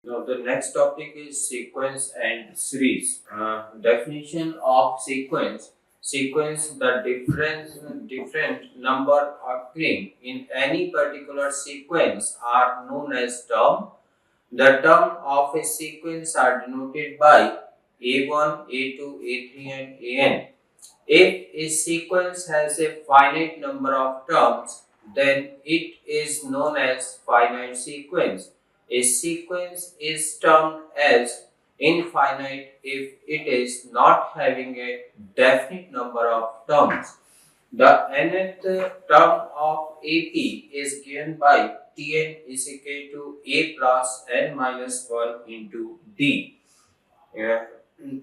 Now the next topic is sequence and series. Definition of sequence. Sequence, the different number occurring in any particular sequence are known as term. The term of a sequence are denoted by A1, A2, A3 and An. If a sequence has a finite number of terms, then it is known as finite sequence. A sequence is termed as infinite if it is not having a definite number of terms. The nth term of AP is given by Tn is equal to A plus n minus 1 into D. Yeah.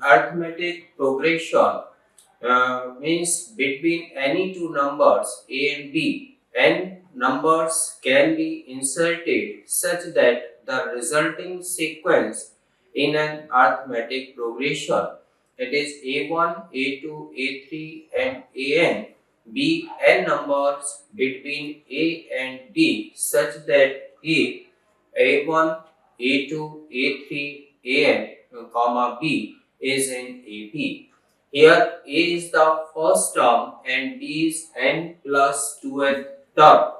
Arithmetic progression means between any two numbers a and b, n numbers can be inserted such that the resulting sequence in an arithmetic progression, that is a1, a2, a3 and an, be n numbers between a and d such that a1, a2, a3, an, comma b is in AP. Here A is the first term and D is n plus 2th term.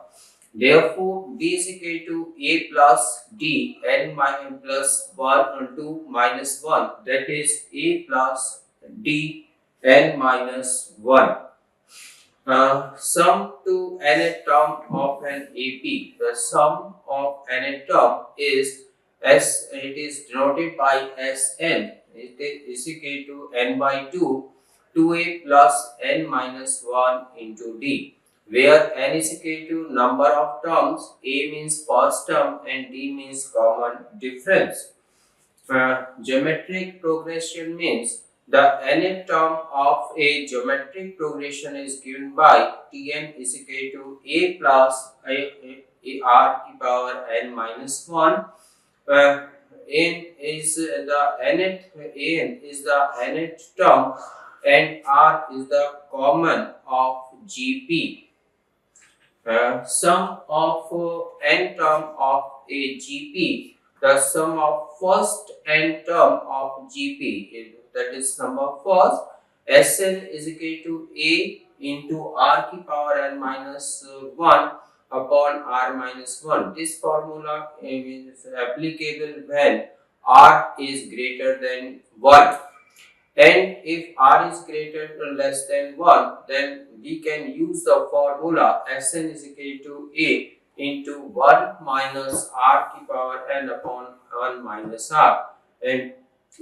Therefore, B is equal to A plus D n minus plus 1 or 2 minus 1, that is A plus D n minus 1. Sum to nth term of an AP. The sum of nth term is S, it is denoted by Sn. It is equal to n by 2, 2a plus n minus 1 into d, where n is equal to number of terms, a means first term and d means common difference. Geometric progression means the nth term of a geometric progression is given by Tn is equal to a plus r to power n minus 1. N is the nth term and r is the common of GP. Sum of n term of a GP, the sum of first n term of GP, that is sum of first, Sn is equal to a into r to power n minus 1 upon r minus 1. This formula is applicable when r is greater than 1. And if r is greater or less than 1, then we can use the formula Sn is equal to a into 1 minus r to power n upon 1 minus r. And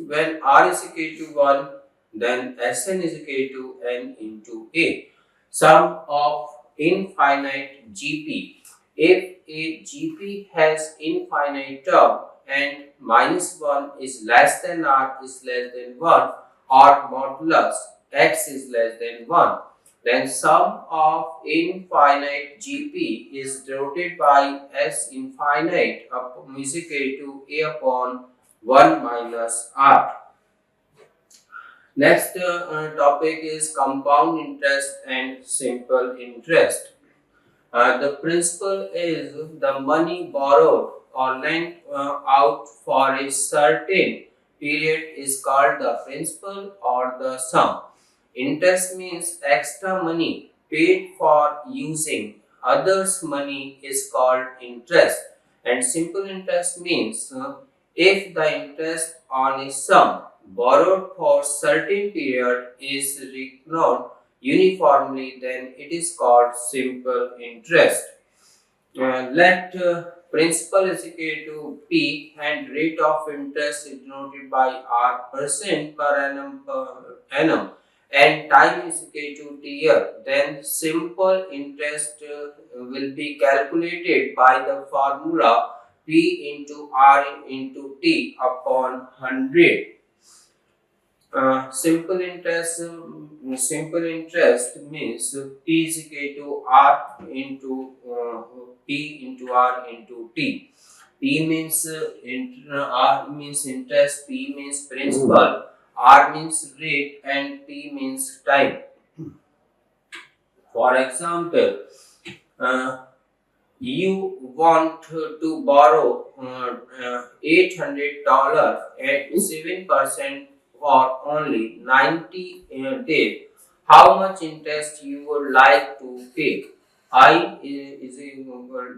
when r is equal to 1, then Sn is equal to n into a. Sum of infinite GP. If a GP has infinite term and minus 1 is less than r is less than 1, or modulus x is less than 1, then sum of infinite GP is denoted by S infinite is equal to a upon 1 minus r. Next topic is compound interest and simple interest. The principle is the money borrowed or lent out for a certain period is called the principal or the sum. Interest means extra money paid for using others' money is called interest. And simple interest means if the interest on a sum borrowed for certain period is recognized uniformly, then it is called simple interest. Let principal is equal to P and rate of interest is denoted by R% per annum and time is equal to T year. Then simple interest will be calculated by the formula P into R into T upon 100. Simple interest means P is equal to R into P into R into T. P means R means interest, P means principal, R means rate and T means time. For example, You want to borrow $800 at 7% for only 90 days. How much interest you would like to pay? I is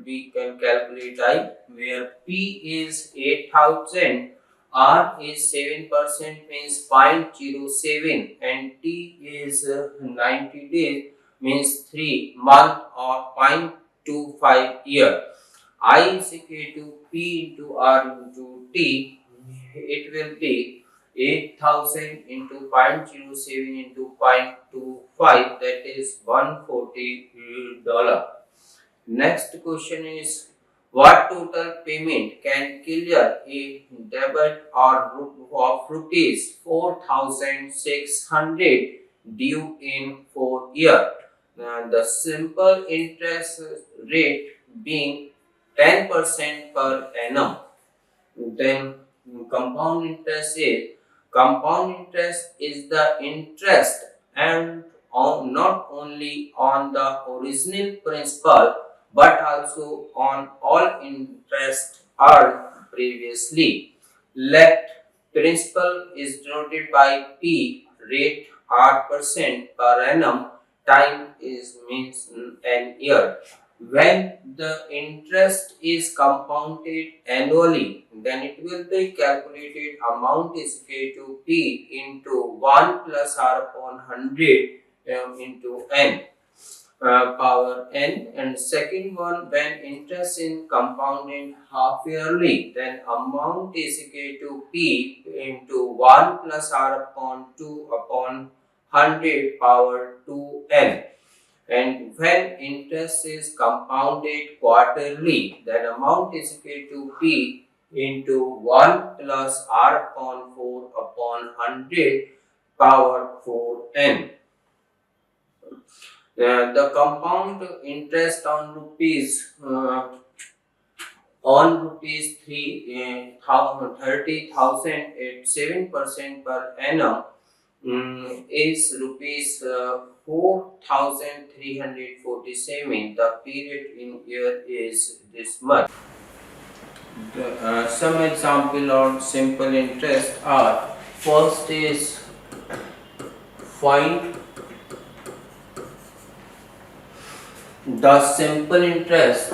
we can calculate I, where P is 8,000, R is 7% means 0.07, and T is 90 days means 3 month or 0.25 year. I is equal to P into R into T. It will be 8,000 into 0.07 into 0.25, that is $140. Next question is, what total payment can clear a debit or of rupees 4,600 due in 4 years? The simple interest rate being 10% per annum. Then compound interest is the interest and on not only on the original principal but also on all interest earned previously. Let principal is denoted by P, rate R percent per annum, time is means an year. When the interest is compounded annually, then it will be calculated amount is equal to P into 1 plus R upon 100 into N power N. And second one, when interest is compounded half yearly, then amount is equal to P into 1 plus R upon 2 upon 100 power 2N. And when interest is compounded quarterly, then amount is equal to P into 1 plus R upon 4 upon 100 power 4N. The compound interest on rupees 30,000 at 7% per annum is rupees 4,347. The period in year is this much. Some example on simple interest are: first is find the simple interest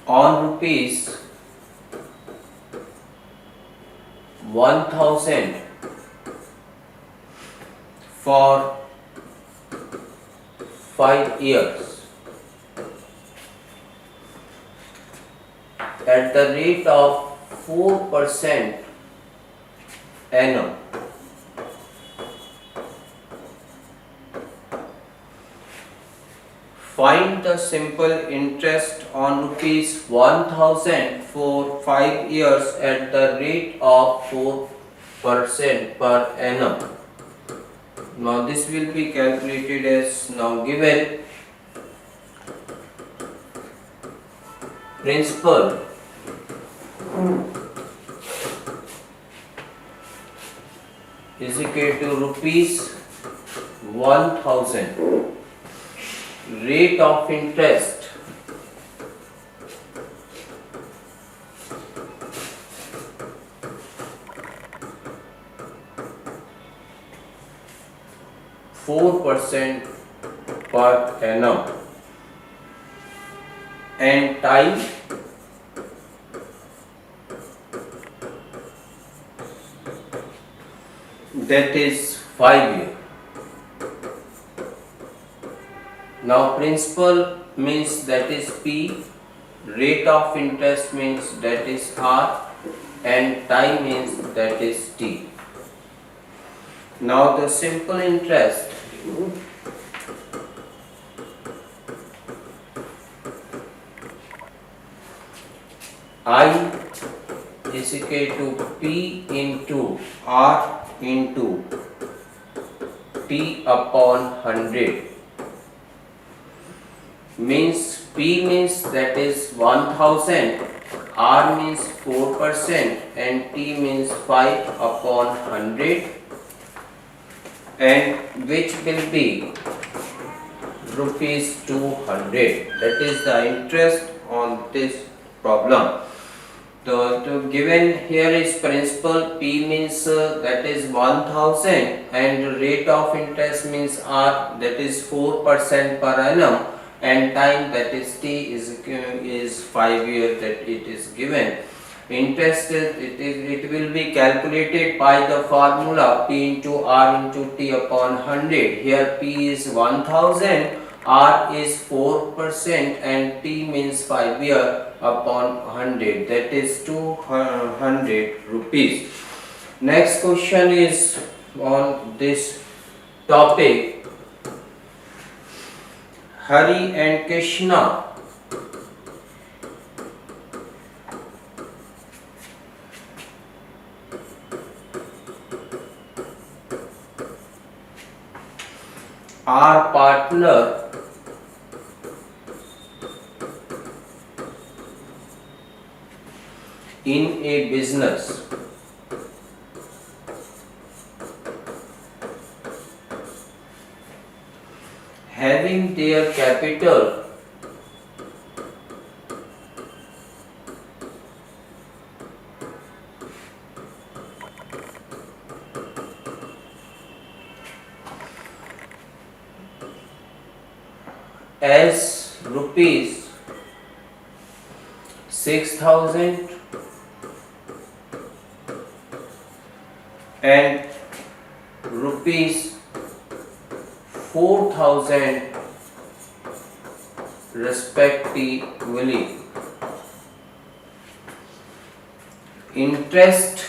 on rupees 1,000 for 5 years at the rate of 4% annum. Find the simple interest on rupees 1,000 for 5 years at the rate of 4% per annum. Now this will be calculated as now given. Principal is equal to rupees 1,000. Rate of interest %4 per annum, and time that is 5 years. Now principal means that is P, rate of interest means that is R, and time means that is T. Now the simple interest I is equal to P into R into T upon 100. Means P means that is 1,000, R means 4% and T means 5 upon 100, and which will be rupees 200. That is the interest on this problem. The given here is principal P means that is 1000, and rate of interest means R, that is 4% per annum, and time, that is T, is 5 years that it is given. Interest it will be calculated by the formula P into R into T upon 100. Here P is 1000, R is 4%, and T means 5 year upon 100, that is 200 rupees. Next question is on this topic. Hari and Krishna are partner in a business. Having their capital as rupees 6,000 and rupees 4,000 respectively. Interest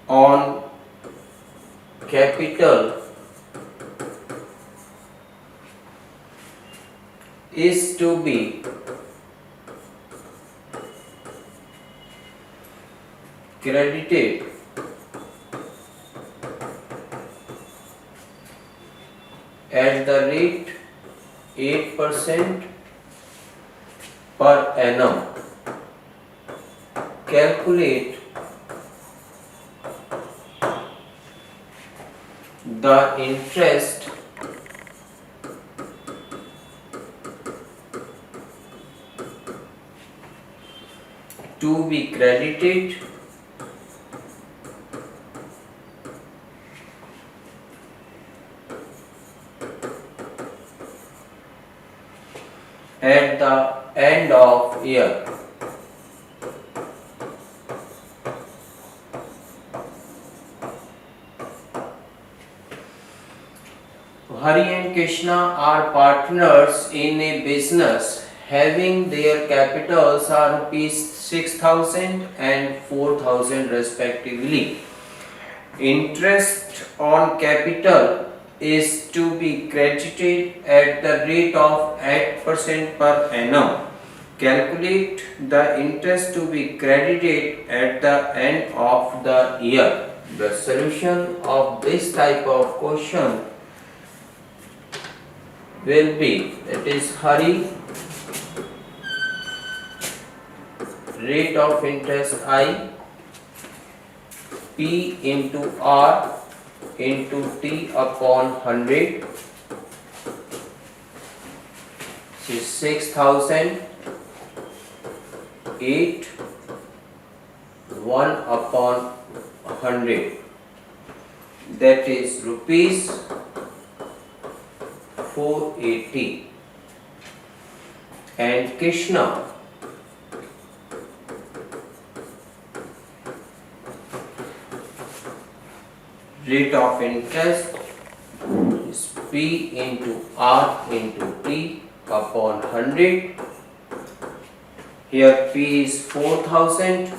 on capital is to be credited at the rate 8% per annum. Calculate the interest to be credited at the end of year. Hari and Krishna are partners in a business having their capitals are rupees 6,000 and 4,000 respectively. Interest on capital is to be credited at the rate of 8% per annum. Calculate the interest to be credited at the end of the year. The solution of this type of question will be, that is Hari, rate of interest I, P into R into T upon 100, so 6,000, 8, 1 upon 100, that is rupees 480. And Krishna, rate of interest is P into R into T upon 100. Here P is 4,000.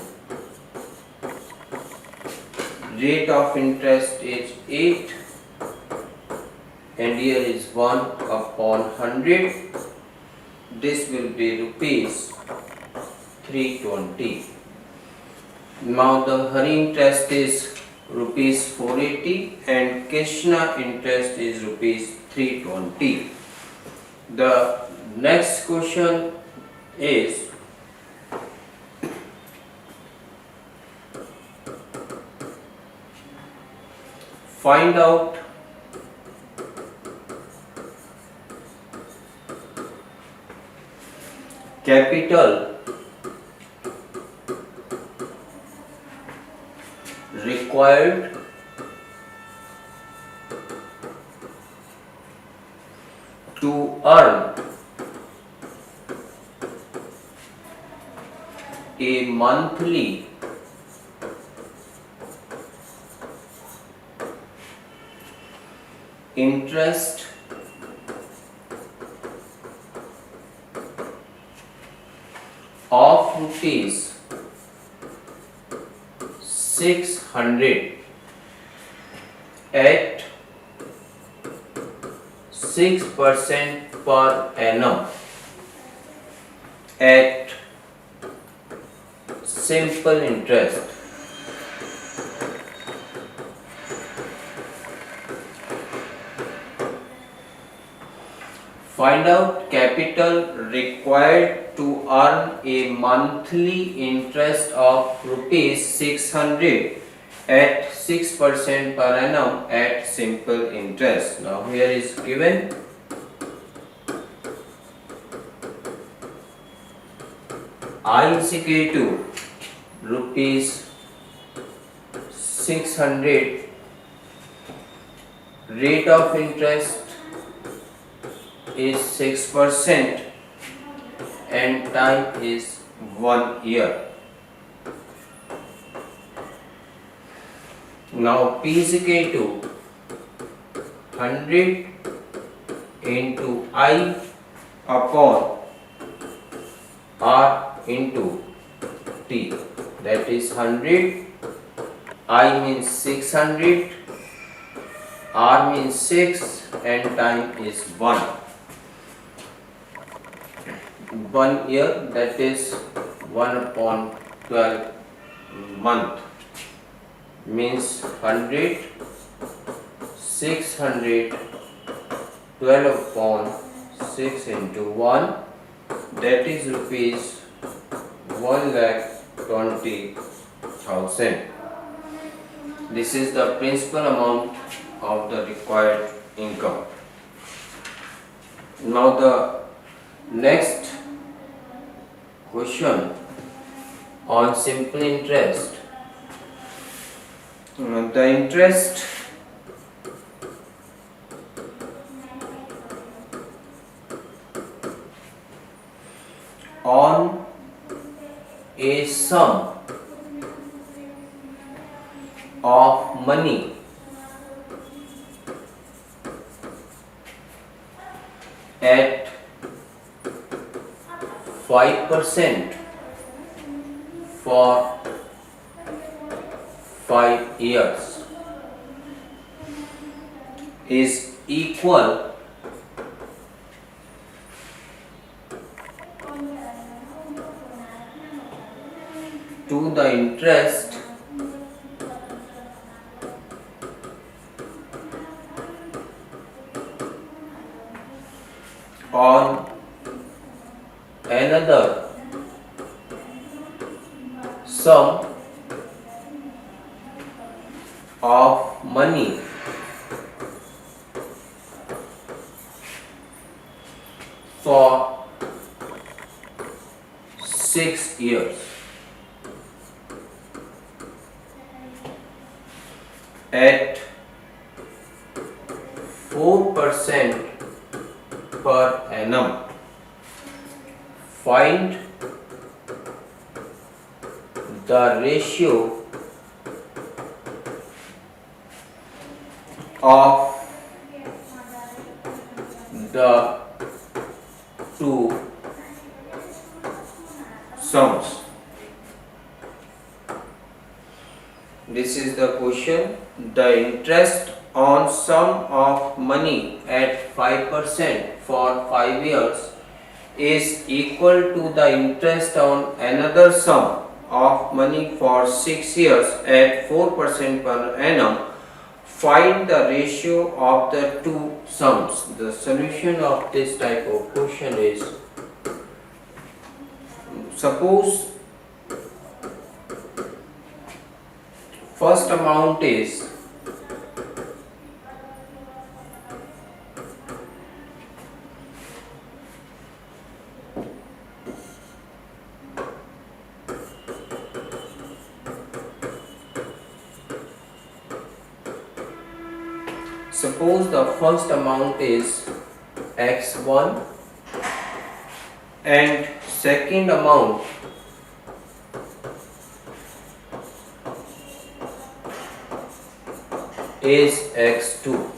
Rate of interest is 8. And here is 1 upon 100. This will be rupees 320. Now the Hari interest is rupees 480 and Krishna interest is rupees 320. The next question is find out capital required to earn a monthly interest of rupees 600 at 6% per annum at simple interest. Find out capital required to earn a monthly interest of rupees 600 at 6% per annum at simple interest. Now here is given I is equal to rupees 600, rate of interest is 6% and time is 1 year. Now P is equal to 100 into I upon R into T, that is 100, I means 600, R means 6 and time is 1 year, that is 1 upon 12 month, means 100, 600, 12 upon 6 into 1, that is rupees 1,20,000. This is the principal amount of the required income. Now the next question on simple interest. The interest on a sum of money at 5% for 5 years is equal to the interest on another sum of money for 6 years at 4% per annum. Find the ratio of the two sums. This is the question. The interest on sum of money at 5% for 5 years is equal to the interest on another sum of money for 6 years at 4% per annum. Find the ratio of the two sums. The solution of this type of question is, suppose first amount is x1 and second amount is x2.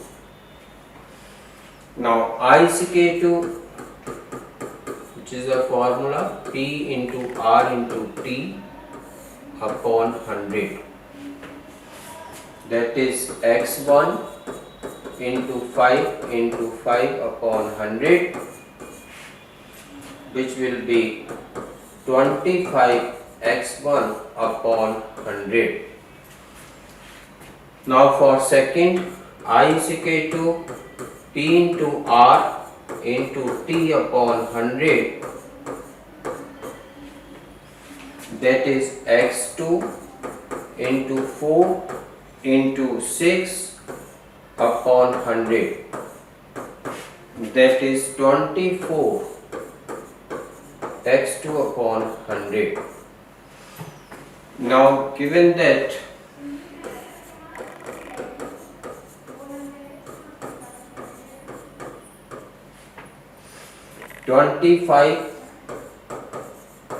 Now I is equal to, which is a formula, P into R into T upon 100, that is x1 into 5 into 5 upon 100, which will be 25 x1 upon 100. Now for second, I is equal to P into R into T upon 100, that is x2 into 4 into 6 upon 100, that is 24 x2 upon 100. Now given that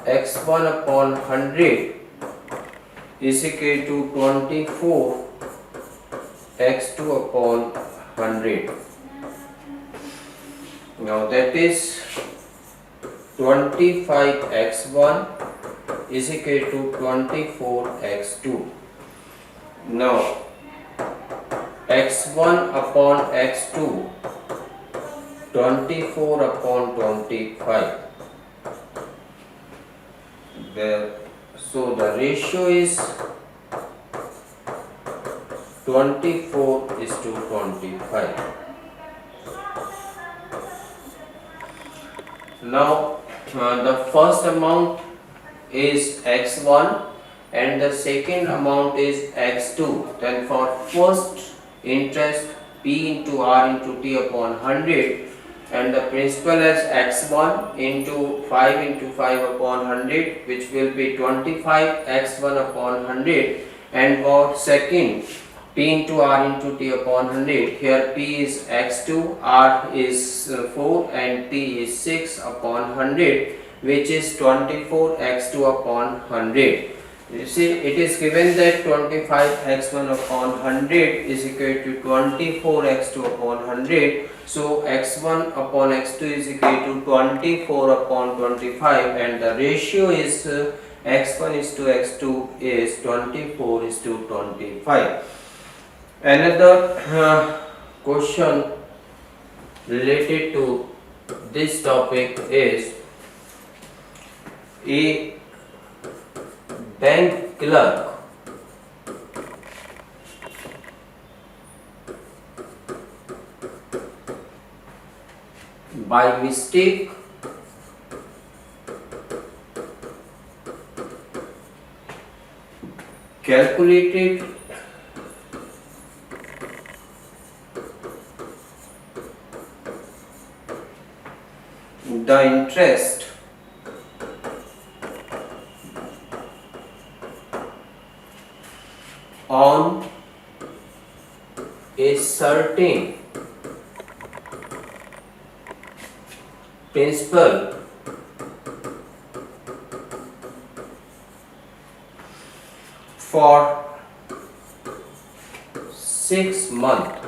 x1 upon 100 is equal to 24 x2 upon 100. Now that is 25 x1 is equal to 24 x2. Now x1 upon x2, 24 upon 25. So the ratio is 24 is to 25. Now the first amount is x1 and the second amount is x2. Then for first interest, P into R into T upon 100, and the principal as x1 into 5 into 5 upon 100, which will be 25 x1 upon 100, and for second, P into R into T upon 100. Here P is x2, R is 4 and T is 6 upon 100, which is 24 x2 upon 100. You see, it is given that 25 x1 upon 100 is equal to 24 x2 upon 100. So x1 upon x2 is equal to 24 upon 25, and the ratio is x1 is to x2 is 24 is to 25. Another question related to this topic is, a bank clerk by mistake calculated the interest on a certain principal for 6 months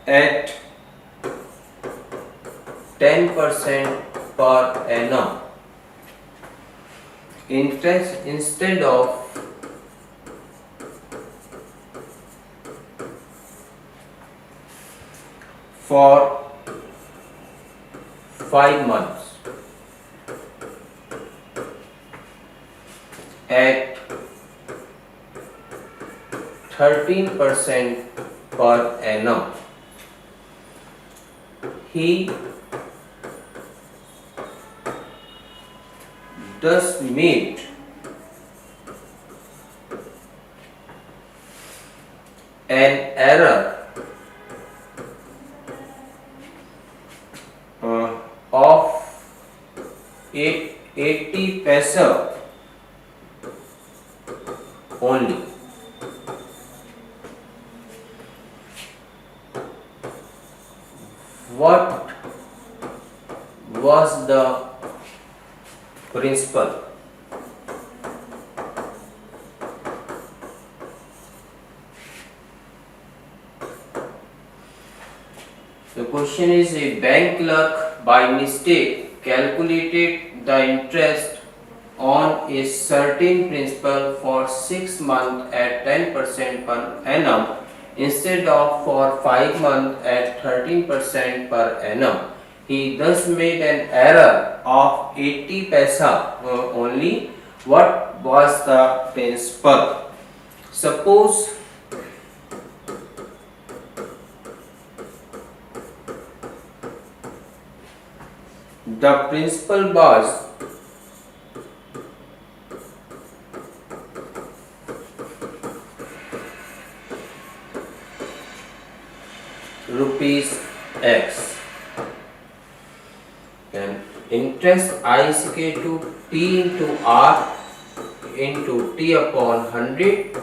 at 10% per annum. Interest instead of for 5 months. at 13% per annum. He thus made an error of 80 paisa only. What was the principle? The question is, a bank clerk by mistake calculated the interest on a certain principal for 6 months at 10% per annum instead of for 5 months at 13% per annum. He thus made an error of 80 paisa only. What was the principal? Suppose the principal was rupees X, and interest I is equal to T into R into T upon 100